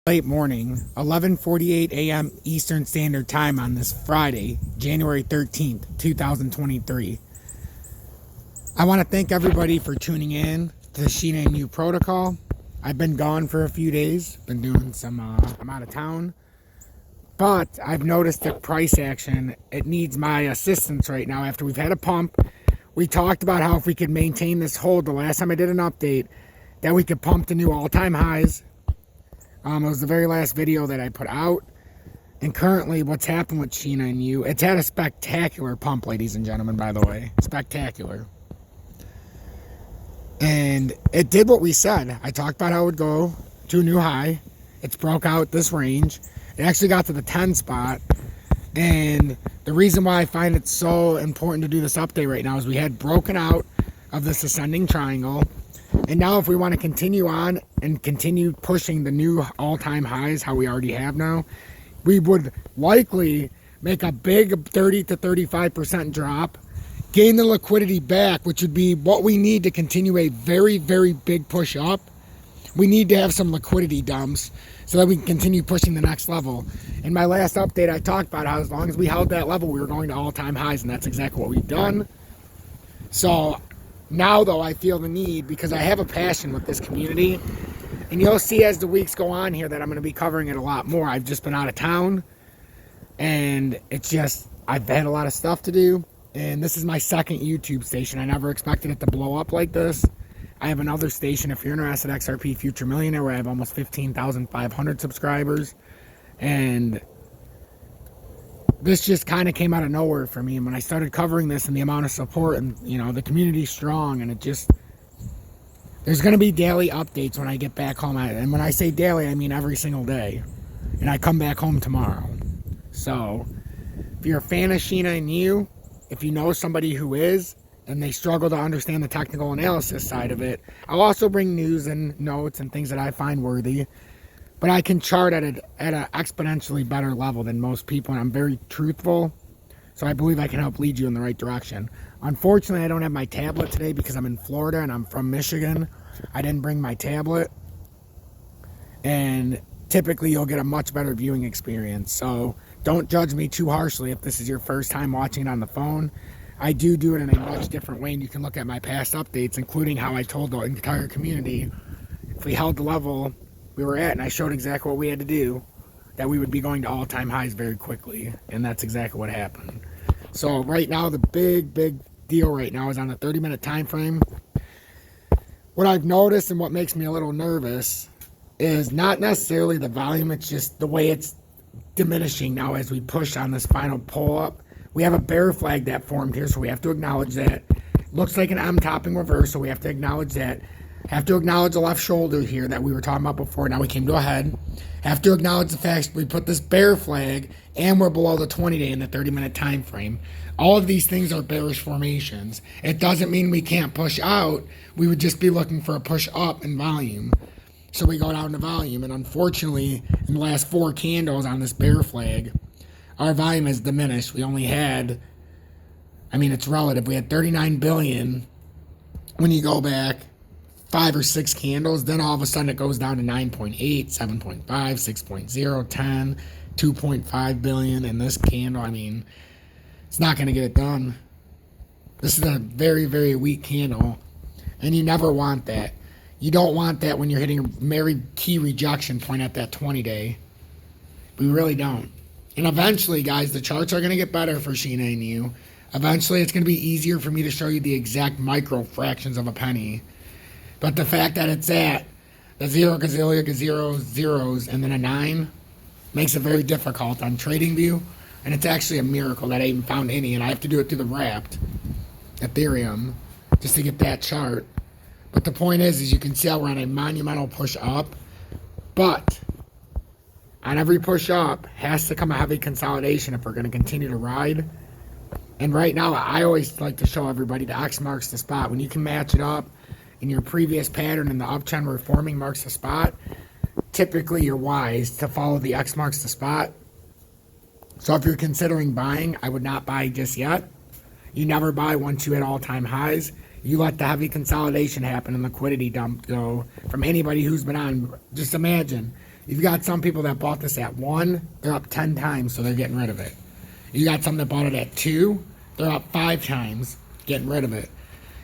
Late morning, 11:48 a.m. Eastern Standard Time on this Friday, January 13th, 2023. I want to thank everybody for tuning in to the Sheena and You protocol. I've been gone for a few days, been doing some, I'm out of town, but I've noticed that price action, it needs my assistance right now after we've had a pump. We talked about how if we could maintain this hold the last time I did an update, that we could pump to new all-time highs. It was the very last video that I put out. And currently, what's happened with Sheena and You, it's had a spectacular pump, ladies and gentlemen, by the way. Spectacular. And it did what we said. I talked about how it would go to a new high. It's broke out this range. It actually got to the 10 spot. And the reason why I find it so important to do this update right now is we had broken out of this ascending triangle. And now if we want to continue on and continue pushing the new all-time highs, how we already have now, we would likely make a big 30 to 35% drop, gain the liquidity back, which would be what we need to continue a very, very big push up. We need to have some liquidity dumps so that we can continue pushing the next level. In my last update, I talked about how as long as we held that level, we were going to all-time highs, and that's exactly what we've done. So now, though, I feel the need, because I have a passion with this community, and you'll see as the weeks go on here that I'm going to be covering it a lot more. I've just been out of town, and it's just, I've had a lot of stuff to do, and this is my second YouTube station. I never expected it to blow up like this. I have another station, if you're interested, XRP Future Millionaire, where I have almost 15,500 subscribers, and this just kind of came out of nowhere for me. And when I started covering this and the amount of support and, you know, the community's strong, and it just, there's going to be daily updates when I get back home. And when I say daily, I mean every single day. And I come back home tomorrow. So if you're a fan of Sheena and You, if you know somebody who is, and they struggle to understand the technical analysis side of it, I'll also bring news and notes and things that I find worthy. But I can chart at an exponentially better level than most people, and I'm very truthful, so I believe I can help lead you in the right direction. Unfortunately, I don't have my tablet today because I'm in Florida and I'm from Michigan. I didn't bring my tablet, and typically you'll get a much better viewing experience. So don't judge me too harshly if this is your first time watching it on the phone. I do it in a much different way, and you can look at my past updates, including how I told the entire community if we held the level we were at, and I showed exactly what we had to do, that we would be going to all-time highs very quickly, and that's exactly what happened. So right now, the big deal right now is on the 30-minute time frame. What I've noticed and what makes me a little nervous is not necessarily the volume, it's just the way it's diminishing now as we push on this final pull up. We have a bear flag that formed here, so we have to acknowledge that. Looks like an M topping reverse, so we have to acknowledge that. Have to acknowledge the left shoulder here that we were talking about before. Now we came to a head. Have to acknowledge the fact we put this bear flag and we're below the 20-day and the 30-minute time frame. All of these things are bearish formations. It doesn't mean we can't push out. We would just be looking for a push up in volume. So we go down to volume, and unfortunately, in the last 4 candles on this bear flag, our volume has diminished. We only had, I mean, it's relative. We had 39 billion when you go back 5 or 6 candles, then all of a sudden it goes down to 9.8, 7.5, 6.0, 10, 2.5 billion, and this candle, I mean, it's not going to get it done. This is a very, very weak candle, and you never want that. You don't want that when you're hitting a very key rejection point at that 20-day. We really don't. And eventually, guys, the charts are going to get better for Sheena and You. Eventually, it's going to be easier for me to show you the exact micro fractions of a penny. But the fact that it's at the 0 gazillion zeros and then a 9 makes it very difficult on TradingView. And it's actually a miracle that I even found any. And I have to do it through the wrapped Ethereum just to get that chart. But the point is you can see how we're on a monumental push up. But on every push up has to come a heavy consolidation if we're going to continue to ride. And right now, I always like to show everybody the X marks the spot. When you can match it up in your previous pattern and the uptrend reforming marks the spot, typically you're wise to follow the X marks the spot. So if you're considering buying, I would not buy just yet. You never buy once you hit all-time highs. You let the heavy consolidation happen and liquidity dump go from anybody who's been on. Just imagine You've got some people that bought this at 1, they're up 10 times, so they're getting rid of it. You got some that bought it at 2, they're up 5 times, getting rid of it.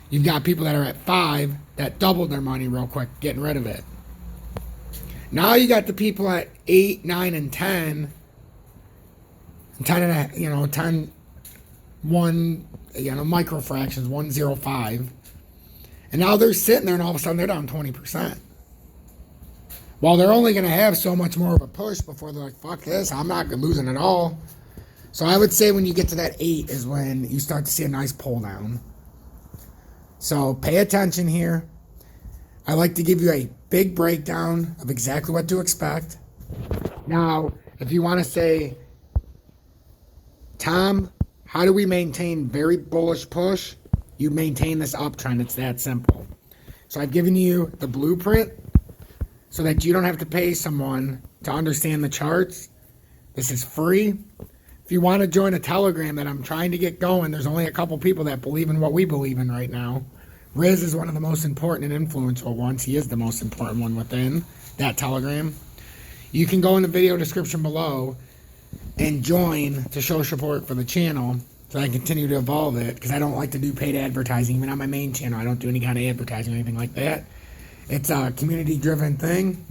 You've got people that are at 5 that doubled their money real quick, getting rid of it. Now you got the people at 8, 9, and 10. 10 and a, 10, 1, micro fractions, 105. And now they're sitting there and all of a sudden they're down 20%. Well, they're only going to have so much more of a push before they're like, fuck this, I'm not losing at all. So I would say when you get to that 8 is when you start to see a nice pull down. So pay attention here. I like to give you a big breakdown of exactly what to expect. Now, if you want to say, Tom, how do we maintain very bullish push? You maintain this uptrend. It's that simple. So I've given you the blueprint so that you don't have to pay someone to understand the charts. This is free. If you want to join a Telegram that I'm trying to get going, there's only a couple people that believe in what we believe in right now. Riz is one of the most important and influential ones. He is the most important one within that Telegram. You can go in the video description below and join to show support for the channel so I can continue to evolve it, because I don't like to do paid advertising. Even on my main channel, I don't do any kind of advertising or anything like that. It's a community-driven thing.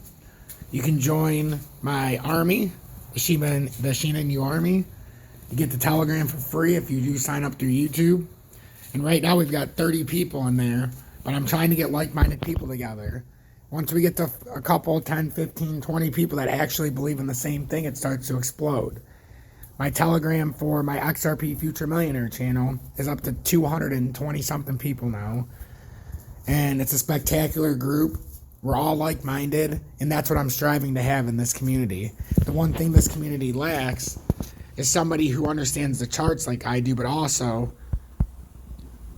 You can join my army, the Sheena and You Army. You get the Telegram for free if you do sign up through YouTube. And right now we've got 30 people in there, but I'm trying to get like-minded people together. Once we get to a couple, 10, 15, 20 people that actually believe in the same thing, it starts to explode. My Telegram for my XRP Future Millionaire channel is up to 220-something people now. And it's a spectacular group. We're all like-minded, and that's what I'm striving to have in this community. The one thing this community lacks is somebody who understands the charts like I do, but also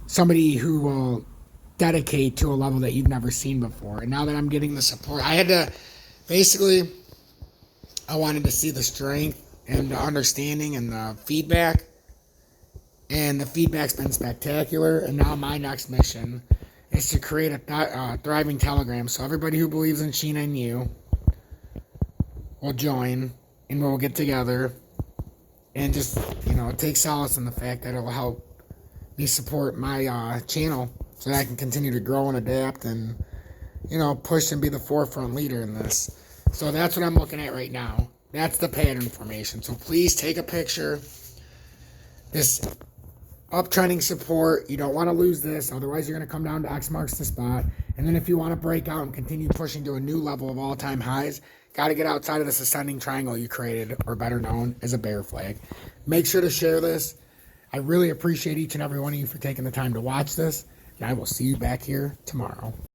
somebody who will dedicate to a level that you've never seen before. And now that I'm getting the support, I wanted to see the strength and the understanding and the feedback. And the feedback's been spectacular. And now my next mission is to create a thriving Telegram. So everybody who believes in Sheena and You will join, and we'll get together and just, take solace in the fact that it will help me support my channel so that I can continue to grow and adapt and, push and be the forefront leader in this. So that's what I'm looking at right now. That's the pattern formation. So please take a picture. This uptrending support, you don't want to lose this. Otherwise, you're going to come down to X marks the spot. And then if you want to break out and continue pushing to a new level of all-time highs, got to get outside of this ascending triangle you created, or better known as a bear flag. Make sure to share this. I really appreciate each and every one of you for taking the time to watch this, and I will see you back here tomorrow.